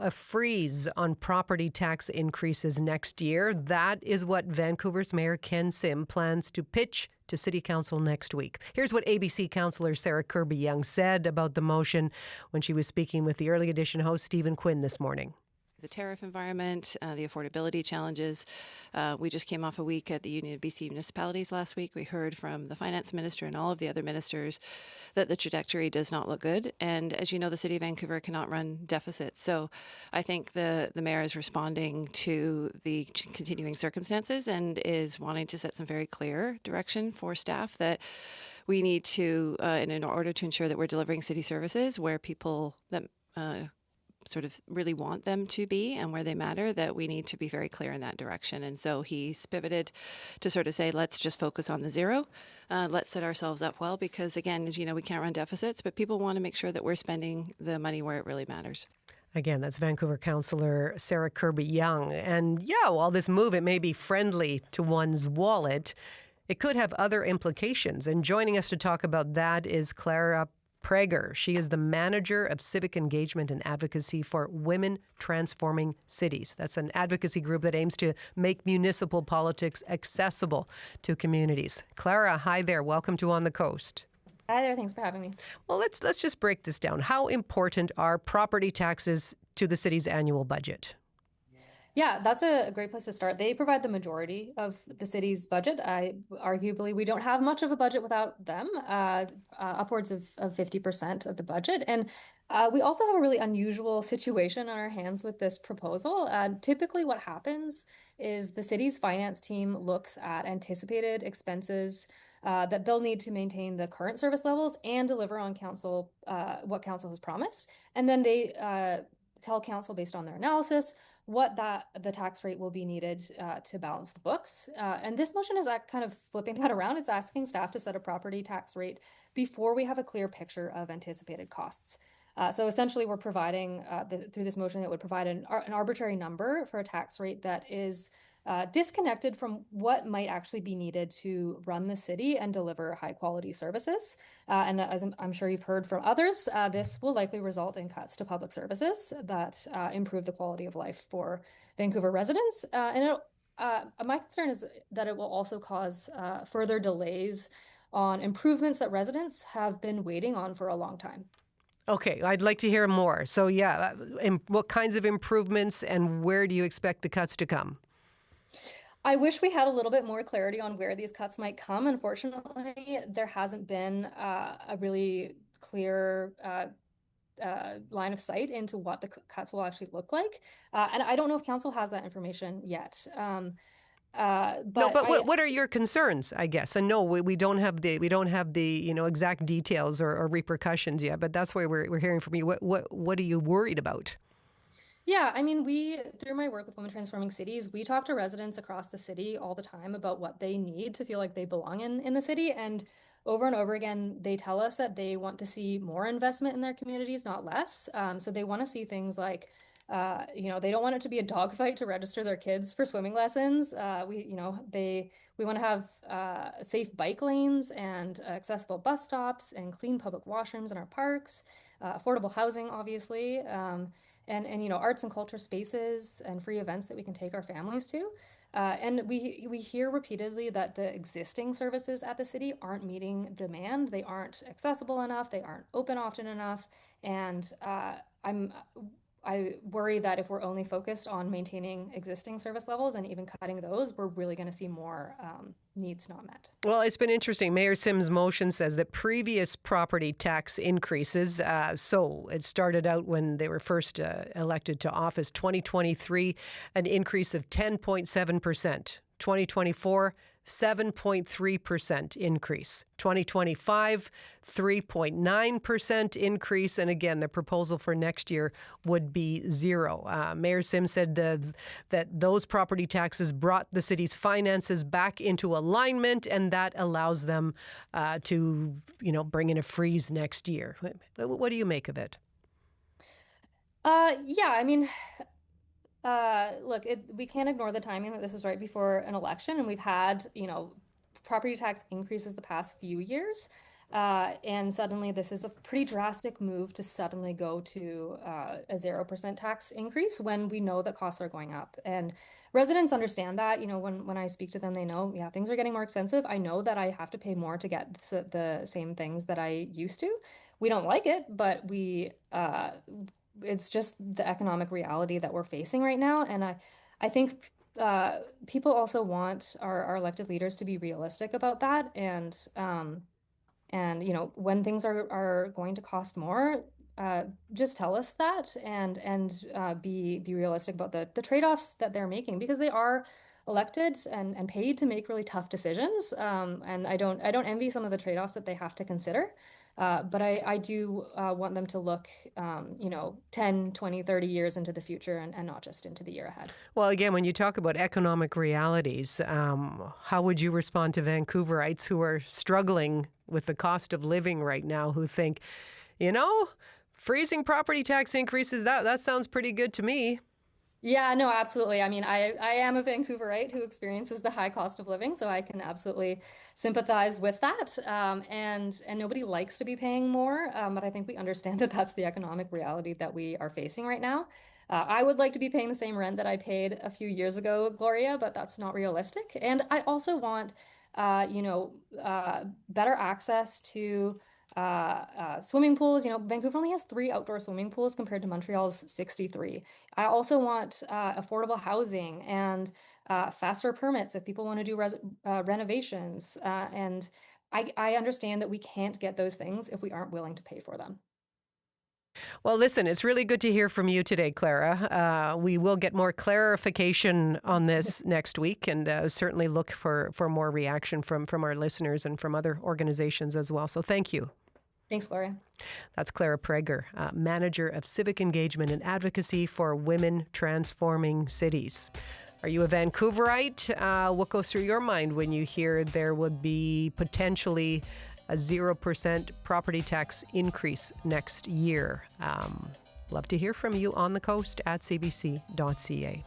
a freeze on property tax increases next year. That is what Vancouver's Mayor Ken Sim plans to pitch to City Council next week. Here's what ABC Councillor Clara Prager said about the motion when she was speaking with the Early Edition host Stephen Quinn this morning. The tariff environment, the affordability challenges. We just came off a week at the Union of BC Municipalities last week. We heard from the finance minister and all of the other ministers that the trajectory does not look good. And as you know, the City of Vancouver cannot run deficits. So I think the mayor is responding to the continuing circumstances and is wanting to set some very clear direction for staff that we need to, in order to ensure that we're delivering city services where people that sort of really want them to be and where they matter, that we need to be very clear in that direction. And so he's pivoted to sort of say, let's just focus on the zero. Let's set ourselves up well, because again, as you know, we can't run deficits, but people want to make sure that we're spending the money where it really matters. Again, that's Vancouver Councillor Clara Prager. And yeah, while this move, it may be friendly to one's wallet, it could have other implications. And joining us to talk about that is Clara Prager. She is the manager of civic engagement and advocacy for Women Transforming Cities. That's an advocacy group that aims to make municipal politics accessible to communities. Clara, hi there. Welcome to On the Coast. Hi there. Thanks for having me. Well, let's just break this down. How important are property taxes to the city's annual budget? Yeah, that's a great place to start. They provide the majority of the city's budget. Arguably, we don't have much of a budget without them, upwards of 50% of the budget. And we also have a really unusual situation on our hands with this proposal. Typically, what happens is the city's finance team looks at anticipated expenses that they'll need to maintain the current service levels and deliver on council what council has promised. And then they tell council, based on their analysis, what the tax rate will be needed to balance the books. And this motion is kind of flipping that around. It's asking staff to set a property tax rate before we have a clear picture of anticipated costs. So essentially, we're providing, through this motion, that would provide an arbitrary number for a tax rate that is disconnected from what might actually be needed to run the city and deliver high quality services. And as I'm sure you've heard from others, this will likely result in cuts to public services that improve the quality of life for Vancouver residents. My concern is that it will also cause further delays on improvements that residents have been waiting on for a long time. Okay, I'd like to hear more. So yeah, what kinds of improvements and where do you expect the cuts to come? I wish we had a little bit more clarity on where these cuts might come. Unfortunately, there hasn't been a really clear line of sight into what the cuts will actually look like. And I don't know if council has that information yet. But what are your concerns, I guess? And no, we don't have the exact details or repercussions yet. But that's why we're hearing from you. What are you worried about? Yeah, I mean, through my work with Women Transforming Cities, we talk to residents across the city all the time about what they need to feel like they belong in the city. And over again, they tell us that they want to see more investment in their communities, not less. So they want to see things like, they don't want it to be a dogfight to register their kids for swimming lessons. We want to have safe bike lanes and accessible bus stops and clean public washrooms in our parks, affordable housing, obviously, and arts and culture spaces and free events that we can take our families to. And we hear repeatedly that the existing services at the city aren't meeting demand. They aren't accessible enough. They aren't open often enough. And I worry that if we're only focused on maintaining existing service levels and even cutting those, we're really going to see more needs not met. Well, it's been interesting. Mayor Sim's motion says that previous property tax increases, so it started out when they were first elected to office, 2023, an increase of 10.7%. 2024, 7.3% increase. 2025, 3.9% increase. And again, the proposal for next year would be zero. Mayor Sim said that those property taxes brought the city's finances back into alignment, and that allows them to, bring in a freeze next year. What do you make of it? Yeah, I mean, look, we can't ignore the timing that this is right before an election, and we've had, property tax increases the past few years. And suddenly this is a pretty drastic move to suddenly go to a 0% tax increase when we know that costs are going up. And residents understand that. When I speak to them, they know, yeah, things are getting more expensive. I know that I have to pay more to get the same things that I used to. We don't like it, but it's just the economic reality that we're facing right now. And I think people also want our elected leaders to be realistic about that. And when things are going to cost more, just tell us that and be realistic about the trade-offs that they're making, because they are elected and paid to make really tough decisions. And I don't envy some of the trade-offs that they have to consider. But I do want them to look 10, 20, 30 years into the future and not just into the year ahead. Well, again, when you talk about economic realities, how would you respond to Vancouverites who are struggling with the cost of living right now, who think, freezing property tax increases, that sounds pretty good to me? Yeah, no, absolutely. I mean, I am a Vancouverite who experiences the high cost of living, so I can absolutely sympathize with that. And nobody likes to be paying more, but I think we understand that that's the economic reality that we are facing right now. I would like to be paying the same rent that I paid a few years ago, Gloria, but that's not realistic. And I also want, better access to swimming pools. Vancouver only has 3 outdoor swimming pools compared to Montreal's 63. I also want affordable housing and faster permits if people want to do renovations. And I understand that we can't get those things if we aren't willing to pay for them. Well, listen, it's really good to hear from you today, Clara. We will get more clarification on this next week, and certainly look for more reaction from our listeners and from other organizations as well. So thank you. Thanks, Gloria. That's Clara Prager, Manager of Civic Engagement and Advocacy for Women Transforming Cities. Are you a Vancouverite? What goes through your mind when you hear there would be potentially a 0% property tax increase next year? Love to hear from you on the coast at cbc.ca.